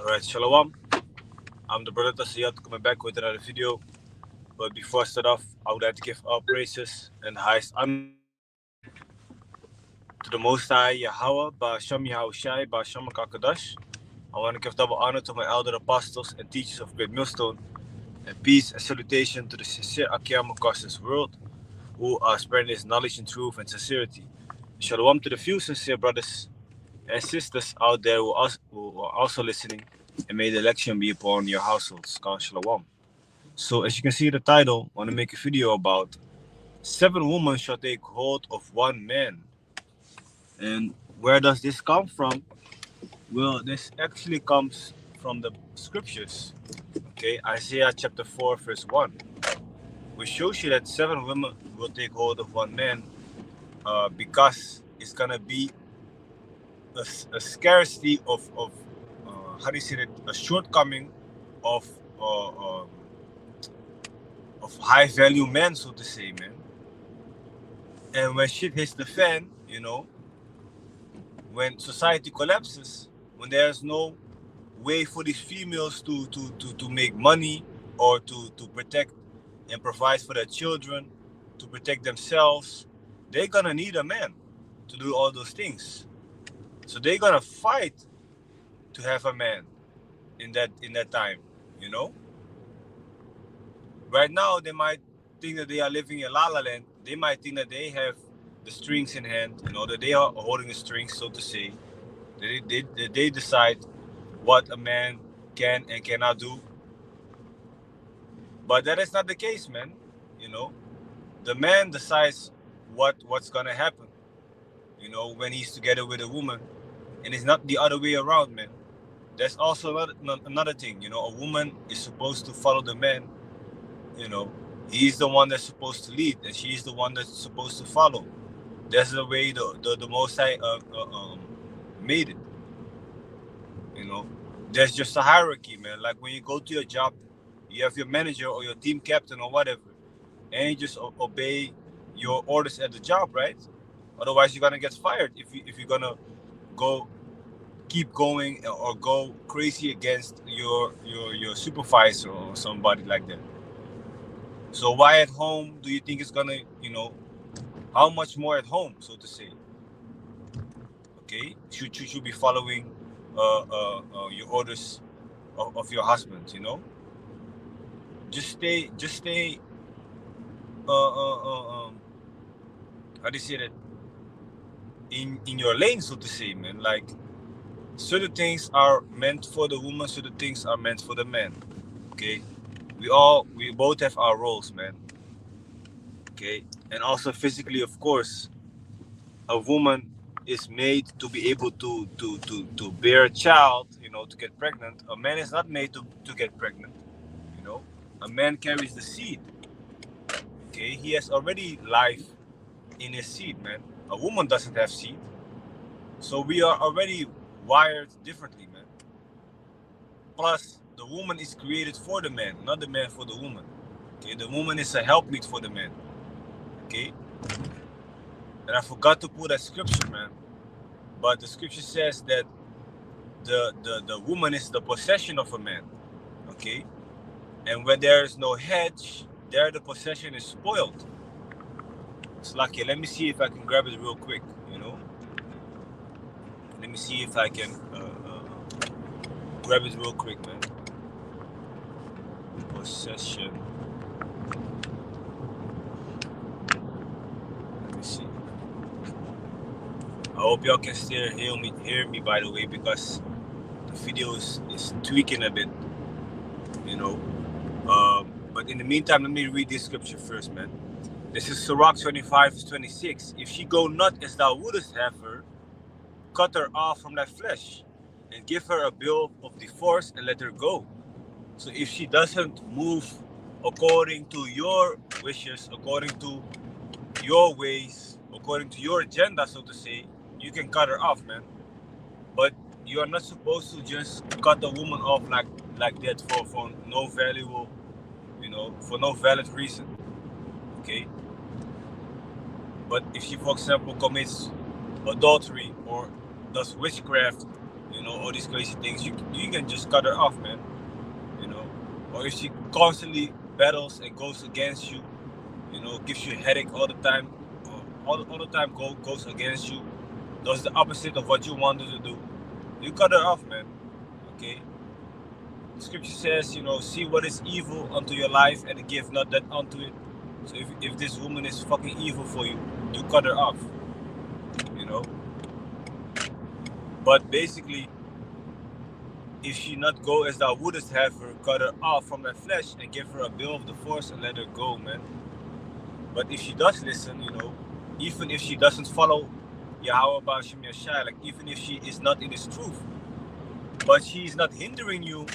Alright, Shalom. I'm the brother Tasiyat coming back with another video. But before I start off, I would like to give all praises and highest honor to the Most High Yahweh, Ba'Shem Yahushai, Ba'Shem Kakadash. I want to give double honor to my elder apostles and teachers of Great Millstone, and peace and salutation to the sincere Akiyam across this world who are spreading this knowledge and truth and sincerity. Shalom to the few sincere brothers and sisters out there who are also listening, and may the election be upon your households. Shalom. So as you can see the title, I want to make a video about 7 women shall take hold of 1 man. And where does this come from? Well, this actually comes from the scriptures. Okay, Isaiah chapter 4 verse 1, which shows you that 7 women will take hold of 1 man, because it's gonna be a scarcity of how do you say it, a shortcoming of high value men, so to say, man. And when shit hits the fan, when society collapses, when there's no way for these females to make money, or to protect and provide for their children, to protect themselves, they're gonna need a man to do all those things. So they're gonna fight to have a man in that time, Right now, they might think that they are living in La La Land. They might think that they have the strings in hand, that they are holding the strings, so to say. They decide what a man can and cannot do. But that is not the case, man. The man decides what's gonna happen, when he's together with a woman, and it's not the other way around, man. That's also another thing, a woman is supposed to follow the man. He's the one that's supposed to lead, and she's the one that's supposed to follow. That's the way the Most High made it. There's just a hierarchy, man. Like when you go to your job, you have your manager or your team captain or whatever, and you just obey your orders at the job, right? Otherwise, you're gonna get fired if you're gonna keep going or go crazy against your supervisor or somebody like that. So why at home do you think it's gonna, how much more at home, so to say? Okay, should be following your orders of your husband, Just stay. How do you say that? In your lane, so to say, man. Like, certain things are meant for the woman, certain things are meant for the man. Okay, we both have our roles, man. Okay, and also physically, of course, a woman is made to be able to bear a child, to get pregnant. A man is not made to get pregnant. A man carries the seed. Okay, he has already life in his seed, man. A woman doesn't have seed, so we are already wired differently, man. Plus, the woman is created for the man, not the man for the woman. Okay, the woman is a helpmeet for the man. Okay, and I forgot to put that scripture, man. But the scripture says that the woman is the possession of a man. Okay, and when there is no hedge, there the possession is spoiled. It's lucky. Let me see if I can grab it real quick. Let me see if I can grab it real quick, man. Possession. Let me see. I hope y'all can still hear me, by the way, because the video is tweaking a bit, But in the meantime, let me read this scripture first, man. This is Sirach 25:26. If she go not as thou wouldest have her, cut her off from thy flesh, and give her a bill of divorce, and let her go. So if she doesn't move according to your wishes, according to your ways, according to your agenda, so to say, you can cut her off, man. But you are not supposed to just cut a woman off like that for no valuable, for no valid reason. Okay. But if she, for example, commits adultery or does witchcraft, you know, all these crazy things, you can just cut her off, man. You know, or if she constantly battles and goes against you, you know, gives you a headache all the time, all the time goes against you, does the opposite of what you wanted to do, you cut her off, man. Okay. The scripture says, you know, see what is evil unto your life and give not that unto it. So if this woman is fucking evil for you, you cut her off. You know. But basically, if she not go as thou wouldest have her, cut her off from her flesh and give her a bill of divorce and let her go, man. But if she does listen, you know, even if she doesn't follow Yahweh Bashim Yashai, like even if she is not in this truth, but she's not hindering you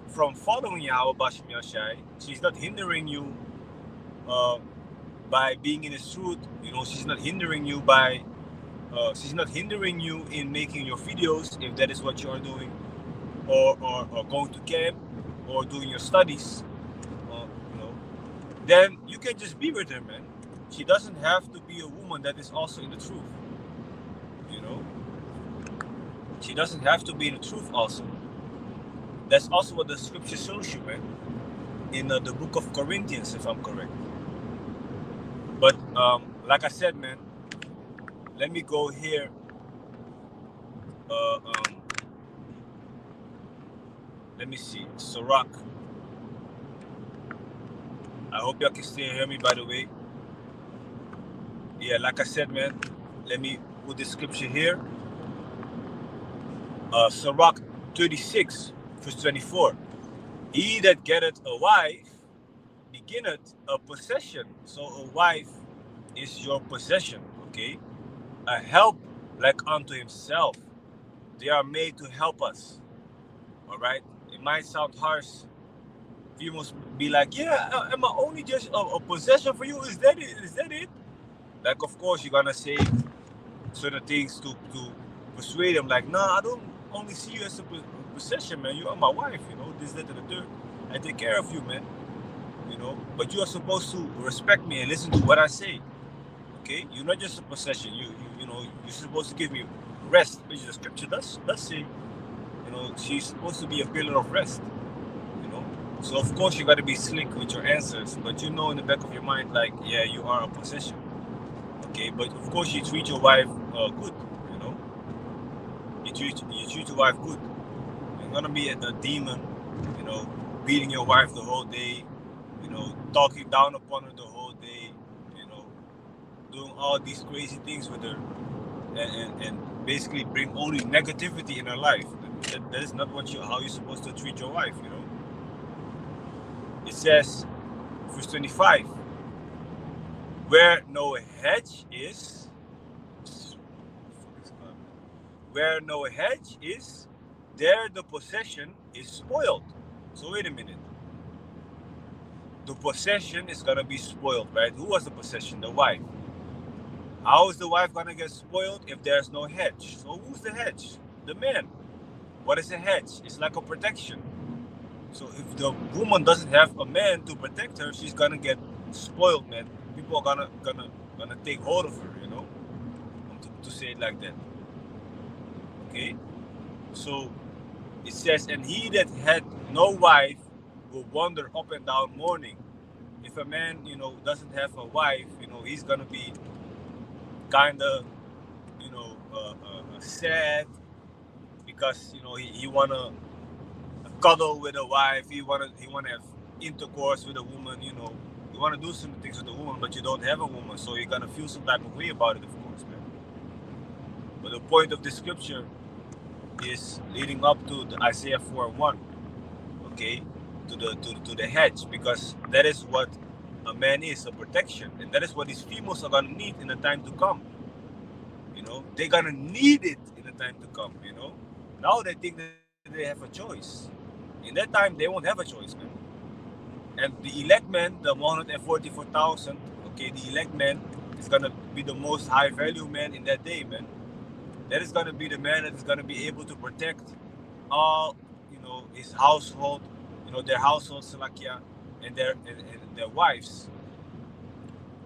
from following Yahweh Bashim Yashai, she's not hindering you by being in his truth, you know, she's not hindering you by she's not hindering you in making your videos if that is what you are doing, or going to camp or doing your studies, you know, then you can just be with her, man. She doesn't have to be a woman that is also in the truth, you know. She doesn't have to be in the truth also. That's also what the scripture shows you, man, in the book of Corinthians, if I'm correct. But like I said, man, let me go here. Let me see. Sirach. I hope y'all can still hear me, by the way. Yeah, like I said, man, let me put the scripture here. Sirach 36, verse 24. He that getteth a wife beginneth a possession. So a wife is your possession, okay? A help like unto himself. They are made to help us, all right? It might sound harsh. You must be like, yeah, am I only just a possession for you? Is that it? Is that it? Like, of course, you're gonna say certain things to persuade them. Like, nah, I don't only see you as a possession, man. You are my wife, you know, this, that, and the third. I take care of you, man. You know, but you are supposed to respect me and listen to what I say. Okay, you're not just a possession. You know, you're supposed to give me rest, which the scripture does say. You know, she's supposed to be a pillar of rest. You know, so of course you got to be slick with your answers, but you know in the back of your mind, like, yeah, you are a possession. Okay, but of course you treat your wife good. You know, you treat your wife good. You're gonna be a demon. You know, beating your wife the whole day. You know, talking down upon her the whole day. You know, doing all these crazy things with her, and basically bring only negativity in her life. That is not how you're supposed to treat your wife, you know. It says, verse 25, where no hedge is, there the possession is spoiled. So wait a minute. The possession is gonna be spoiled, right? Who was the possession? The wife. How is the wife gonna get spoiled if there's no hedge? So who's the hedge? The man. What is a hedge? It's like a protection. So if the woman doesn't have a man to protect her, she's gonna get spoiled, man. People are gonna take hold of her, you know, to say it like that. Okay. So it says, and he that had no wife will wander up and down mourning. If a man, you know, doesn't have a wife, you know, he's gonna be kind of, you know, sad, because, you know, he wanna cuddle with a wife, he wanna have intercourse with a woman, you know, you wanna do some things with a woman, but you don't have a woman, so you're gonna feel some type of way about it, of course, man. But the point of the scripture is leading up to the Isaiah 4:1, okay, to the hedge, because that is what a man is, a protection, and that is what these females are gonna need in the time to come. You know, they're gonna need it in the time to come. You know, now they think that they have a choice. In that time, they won't have a choice, man. And the elect man, the 144,000, okay, the elect man is gonna be the most high value man in that day, man. That is gonna be the man that is gonna be able to protect all, you know, his household, you know, their household, Salakia, and their wives,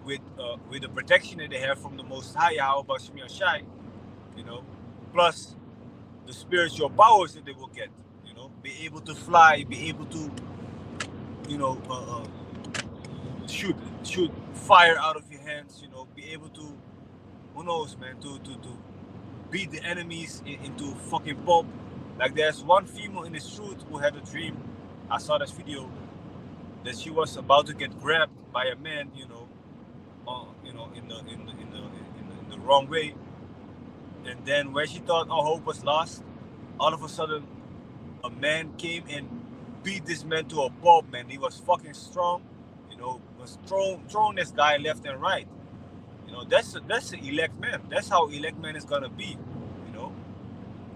with the protection that they have from the Most High, Yahweh Bashim Yashai, you know, plus the spiritual powers that they will get. You know, be able to fly, be able to, you know, shoot fire out of your hands. You know, be able to, who knows, man, to beat the enemies into fucking pulp. Like there's one female in this truth who had a dream. I saw this video that she was about to get grabbed by a man, in the wrong way, and then where she thought all hope was lost, all of a sudden, a man came and beat this man to a pulp. Man, he was fucking strong, was throwing this guy left and right. That's the elect man. That's how elect man is gonna be,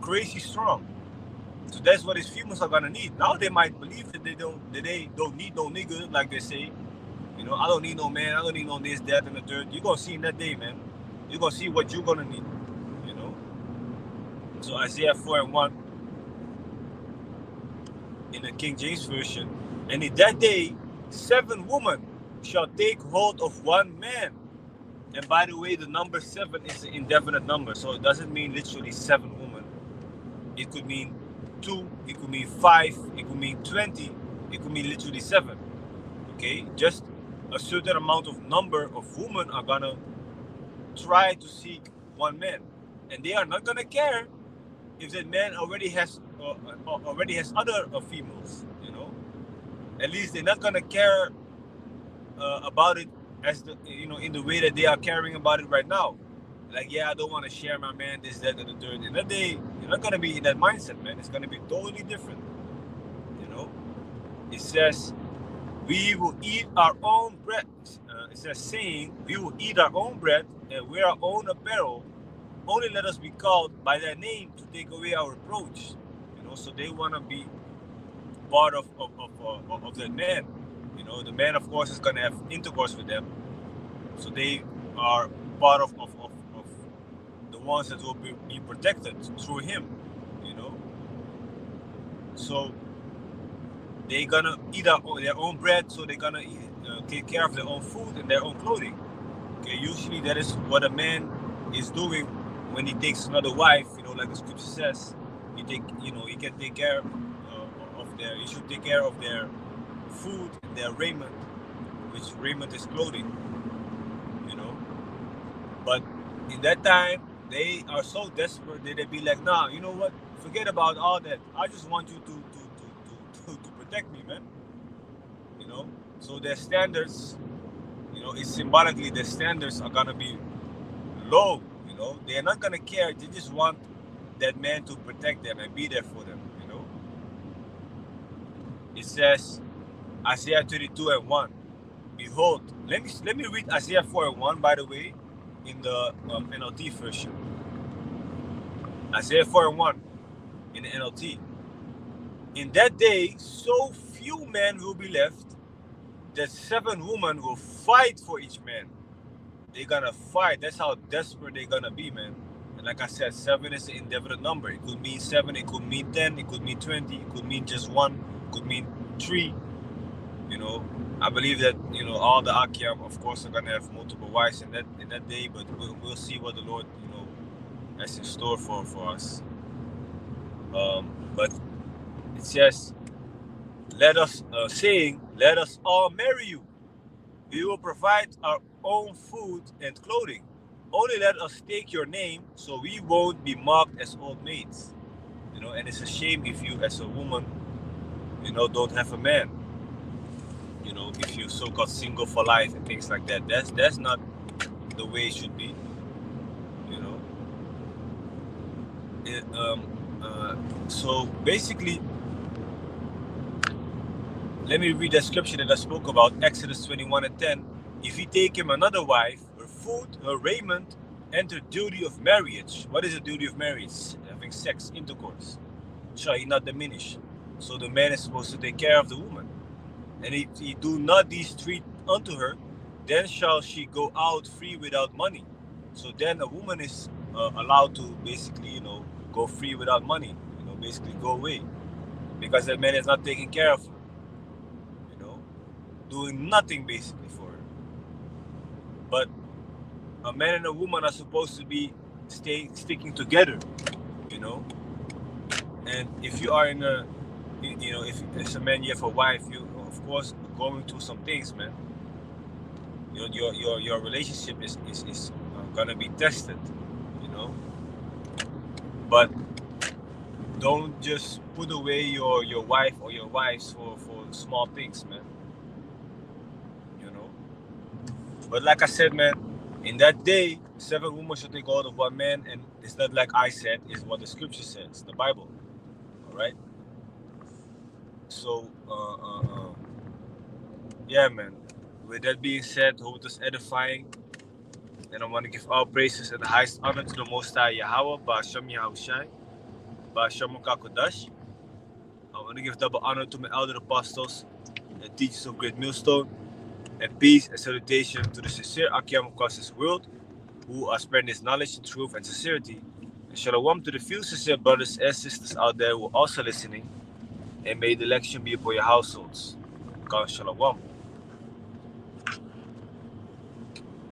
crazy strong. So that's what his females are gonna need. Now they might believe that they don't need no nigga, like they say. I don't need no man, I don't need no this, that, and the third. You're gonna see in that day, man. You're gonna see what you're gonna need. So Isaiah 4:1 in the King James Version, and in that day 7 women shall take hold of one man. And by the way, the number 7 is an indefinite number, so it doesn't mean literally 7 women. It could mean 2, it could mean 5, it could mean 20, it could mean literally 7. Okay, just a certain amount of number of women are gonna try to seek one man, and they are not gonna care if that man already has other females. At least they're not gonna care about it as in the way that they are caring about it right now. Like, yeah, I don't want to share my man, this, that, and the third. In that day, you're not gonna be in that mindset, man. It's gonna be totally different. It says, we will eat our own bread. It says, saying, we will eat our own bread and wear our own apparel. Only let us be called by their name to take away our reproach. So they want to be part of that man. The man, of course, is going to have intercourse with them. So they are part of the ones that will be protected through him. So they're going to eat their own bread, so they're going to take care of their own food and their own clothing. Okay, usually that is what a man is doing when he takes another wife, like the scripture says. He can take care he should take care of their food and their raiment, which raiment is clothing, But in that time, they are so desperate that they be like, nah, you know what? Forget about all that. I just want you to protect me, man. So their standards, it's symbolically their standards are gonna be low. They're not gonna care. They just want that man to protect them and be there for them. It says, Isaiah 32:1. Behold, let me read Isaiah 4:1, by the way, in the NLT version. Isaiah 4:1 in the NLT. In that day, so few men will be left that 7 women will fight for each man. They're gonna fight. That's how desperate they're gonna be, man. And like I said, 7 is an indefinite number. It could mean 7, it could mean 10, it could mean 20, it could mean just 1, it could mean 3. I believe that all the Akim, of course, are gonna have multiple wives in that day, but we'll see what the Lord has in store for us. But it says, let us all marry you. We will provide our own food and clothing. Only let us take your name, so we won't be mocked as old maids. And it's a shame if you, as a woman, don't have a man. If you're so-called single for life and things like that. That's not the way it should be. So basically, let me read the scripture that I spoke about, Exodus 21:10. If he take him another wife, her food, her raiment, and the duty of marriage. What is the duty of marriage? Having sex, intercourse. Shall he not diminish? So the man is supposed to take care of the woman. And if he do not these 3 unto her, then shall she go out free without money. So then a woman is allowed to basically, go free without money. Basically go away. Because that man is not taking care of her. Doing nothing basically for her. But a man and a woman are supposed to be sticking together, And if you are in a, if as a man you have a wife, you of course going through some things, man. Your relationship is gonna be tested, you know. But don't just put away your wife or your wives for small things, man. You know. But like I said, man, in that day, 7 women shall take hold of one man, and it's not like I said, it's what the scripture says, the Bible. All right. So, yeah, man. With that being said, hope it was edifying. And I want to give all praises and the highest honor to the Most High Yahweh, Ba'ashem Yahushai, Ba'ashem Kakodash. I want to give double honor to my elder apostles and teachers of Great Millstone, and peace and salutation to the sincere Akim across this world who are spreading this knowledge, truth, and sincerity. And shalom to the few sincere brothers and sisters out there who are also listening, and may the election be upon your households. God shalom.